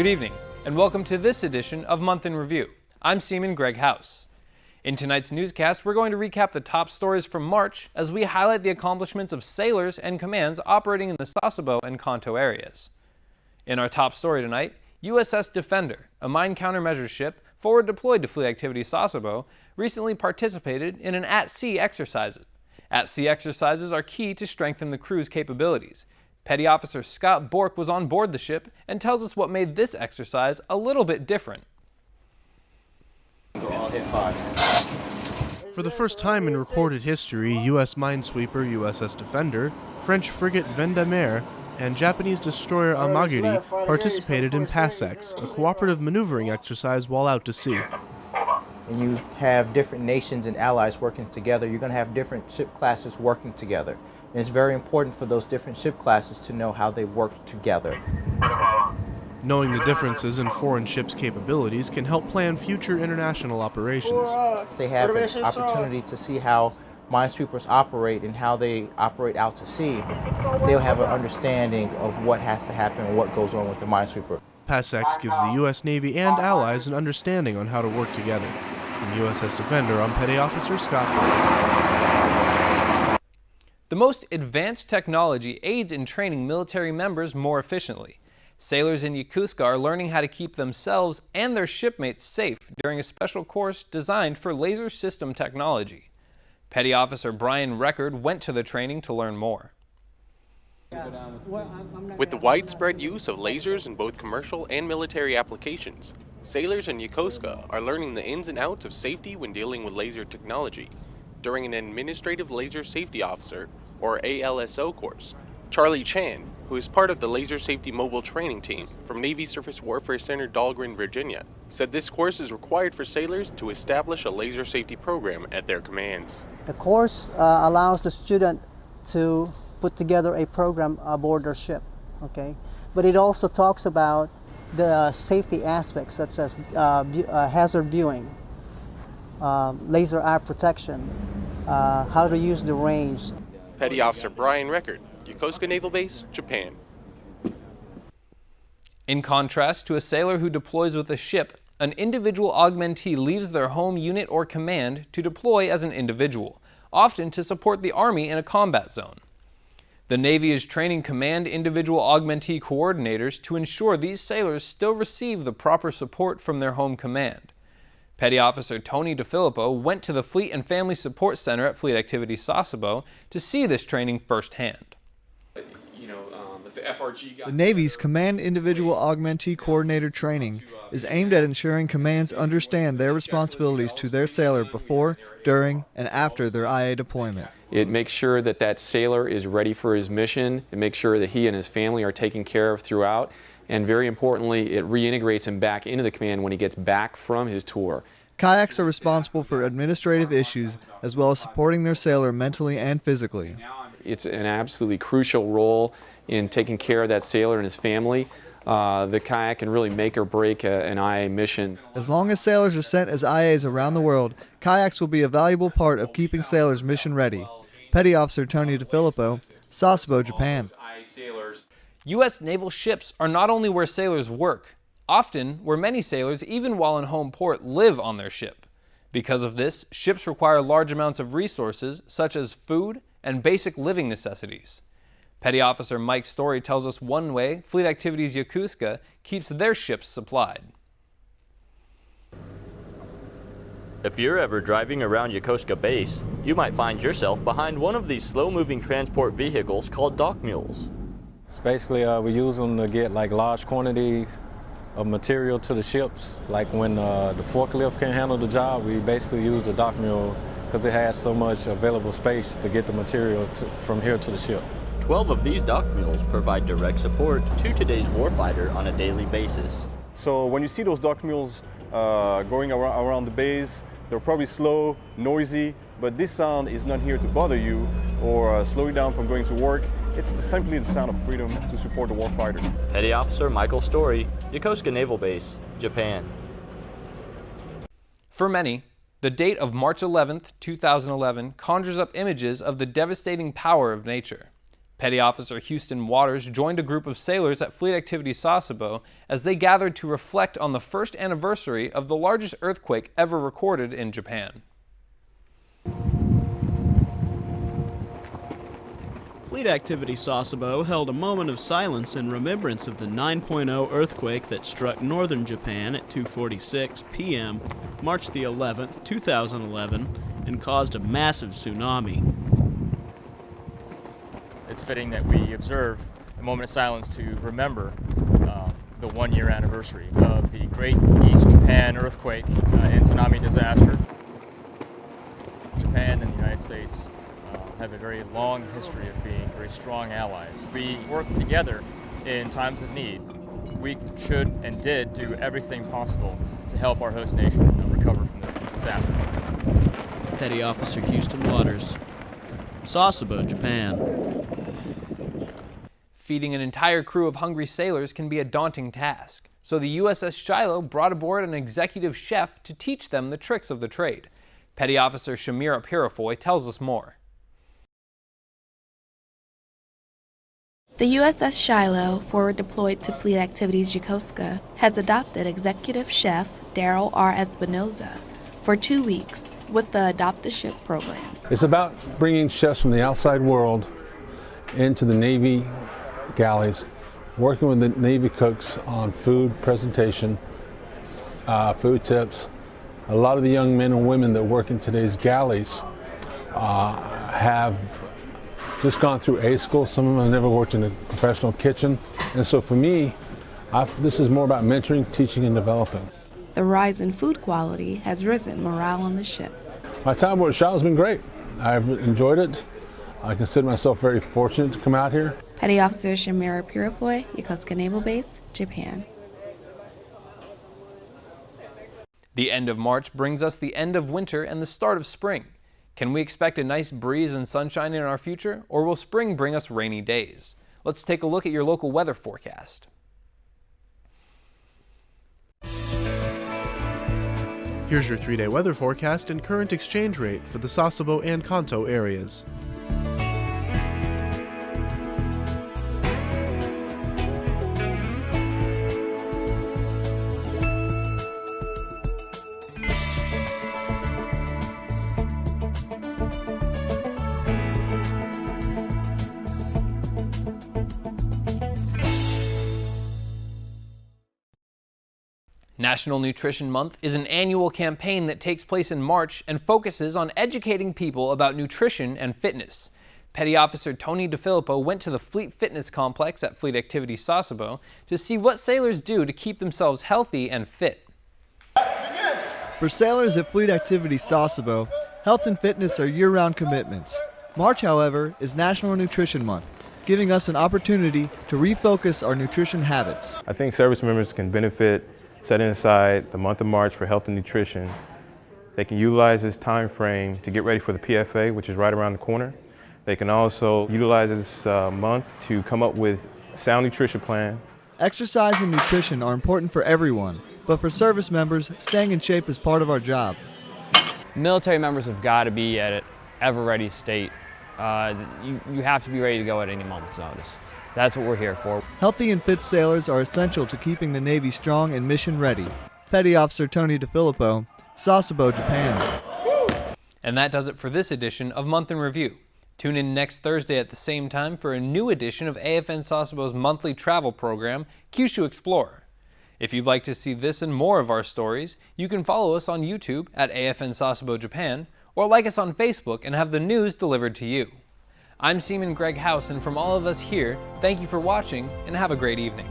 Good evening, and welcome to this edition of Month in Review. I'm Seaman Greg House. In tonight's newscast, we're going to recap the top stories from March as we highlight the accomplishments of sailors and commands operating in the Sasebo and Kanto areas. In our top story tonight, USS Defender, a mine countermeasures ship forward deployed to Fleet Activity Sasebo, recently participated in an at-sea exercise. At-sea exercises are key to strengthen the crew's capabilities. Petty Officer Scott Bork was on board the ship and tells us what made this exercise a little bit different. For the first time in recorded history, U.S. minesweeper USS Defender, French frigate Vendémiaire, and Japanese destroyer Auger participated in PASSEX, a cooperative maneuvering exercise while out to sea. And you have different nations and allies working together, you're going to have different ship classes working together. And it's very important for those different ship classes to know how they work together. Knowing the differences in foreign ships' capabilities can help plan future international operations. They have an opportunity to see how minesweepers operate and how they operate out to sea. They'll have an understanding of what has to happen and what goes on with the minesweeper. PASSEX gives the U.S. Navy and allies an understanding on how to work together. From USS Defender, I'm Petty Officer Scott Bork. The most advanced technology aids in training military members more efficiently. Sailors in Yokosuka are learning how to keep themselves and their shipmates safe during a special course designed for laser system technology. Petty Officer Brian Record went to the training to learn more. With the widespread use of lasers in both commercial and military applications, sailors in Yokosuka are learning the ins and outs of safety when dealing with laser technology during an Administrative Laser Safety Officer, or ALSO course. Charlie Chan, who is part of the Laser Safety Mobile Training Team from Navy Surface Warfare Center Dahlgren, Virginia, said this course is required for sailors to establish a laser safety program at their commands. The course allows the student to put together a program aboard their ship, okay? But it also talks about the safety aspects such as hazard viewing, laser eye protection, how to use the range. Petty Officer Brian Record, Yokosuka Naval Base, Japan. In contrast to a sailor who deploys with a ship, an individual augmentee leaves their home unit or command to deploy as an individual, often to support the Army in a combat zone. The Navy is training command individual augmentee coordinators to ensure these sailors still receive the proper support from their home command. Petty Officer Tony DeFilippo went to the Fleet and Family Support Center at Fleet Activity Sasebo to see this training firsthand. The Navy's Command Individual Augmentee Coordinator training is aimed at ensuring commands understand their responsibilities to their sailor before, during, and after their IA deployment. It makes sure that that sailor is ready for his mission. It makes sure that he and his family are taken care of throughout. And very importantly, it reintegrates him back into the command when he gets back from his tour. Kayaks are responsible for administrative issues as well as supporting their sailor mentally and physically. It's an absolutely crucial role in taking care of that sailor and his family. The kayak can really make or break an IA mission. As long as sailors are sent as IAs around the world, kayaks will be a valuable part of keeping sailors mission ready. Petty Officer Tony DeFilippo, Sasebo, Japan. U.S. naval ships are not only where sailors work, often where many sailors, even while in home port, live on their ship. Because of this, ships require large amounts of resources such as food and basic living necessities. Petty Officer Mike Story tells us one way Fleet Activities Yokosuka keeps their ships supplied. If you're ever driving around Yokosuka Base, you might find yourself behind one of these slow-moving transport vehicles called dock mules. So basically, we use them to get like large quantity of material to the ships. Like when the forklift can't handle the job, we basically use the dock mule because it has so much available space to get the material from here to the ship. 12 of these dock mules provide direct support to today's warfighter on a daily basis. So when you see those dock mules going around the base, they're probably slow, noisy, but this sound is not here to bother you or slow you down from going to work. It's simply the sound of freedom to support the warfighter. Petty Officer Michael Story, Yokosuka Naval Base, Japan. For many, the date of March 11, 2011 conjures up images of the devastating power of nature. Petty Officer Houston Waters joined a group of sailors at Fleet Activity Sasebo as they gathered to reflect on the first anniversary of the largest earthquake ever recorded in Japan. Fleet Activity Sasebo held a moment of silence in remembrance of the 9.0 earthquake that struck northern Japan at 2:46 p.m. March the 11th, 2011, and caused a massive tsunami. It's fitting that we observe a moment of silence to remember the one-year anniversary of the Great East Japan earthquake and tsunami disaster. Japan and the United States have a very long history of being very strong allies. We work together in times of need. We should and did do everything possible to help our host nation recover from this disaster. Petty Officer Houston Waters, Sasebo, Japan. Feeding an entire crew of hungry sailors can be a daunting task, so the USS Shiloh brought aboard an executive chef to teach them the tricks of the trade. Petty Officer Shamira Pirafoy tells us more. The USS Shiloh, forward deployed to Fleet Activities Yokosuka, has adopted Executive Chef Daryl R. Espinoza for 2 weeks with the Adopt a Ship program. It's about bringing chefs from the outside world into the Navy galleys, working with the Navy cooks on food presentation, food tips. A lot of the young men and women that work in today's galleys have just gone through A school. Some of them have never worked in a professional kitchen. And so for me, this is more about mentoring, teaching, and developing. The rise in food quality has risen morale on the ship. My time aboard Shiloh has been great. I've enjoyed it. I consider myself very fortunate to come out here. Petty Officer Shamira Pirafoy, Yokosuka Naval Base, Japan. The end of March brings us the end of winter and the start of spring. Can we expect a nice breeze and sunshine in our future, or will spring bring us rainy days? Let's take a look at your local weather forecast. Here's your 3-day weather forecast and current exchange rate for the Sasebo and Kanto areas. National Nutrition Month is an annual campaign that takes place in March and focuses on educating people about nutrition and fitness. Petty Officer Tony DeFilippo went to the Fleet Fitness Complex at Fleet Activity Sasebo to see what sailors do to keep themselves healthy and fit. For sailors at Fleet Activity Sasebo, health and fitness are year-round commitments. March, however, is National Nutrition Month, giving us an opportunity to refocus our nutrition habits. I think service members can benefit setting aside the month of March for health and nutrition. They can utilize this time frame to get ready for the PFA, which is right around the corner. They can also utilize this month to come up with a sound nutrition plan. Exercise and nutrition are important for everyone, but for service members, staying in shape is part of our job. Military members have got to be at an ever-ready state. You have to be ready to go at any moment's notice. That's what we're here for. Healthy and fit sailors are essential to keeping the Navy strong and mission ready. Petty Officer Tony DeFilippo, Sasebo, Japan. And that does it for this edition of Month in Review. Tune in next Thursday at the same time for a new edition of AFN Sasebo's monthly travel program, Kyushu Explorer. If you'd like to see this and more of our stories, you can follow us on YouTube at AFN Sasebo Japan, or like us on Facebook and have the news delivered to you. I'm Seaman Greg House, and from all of us here, thank you for watching and have a great evening.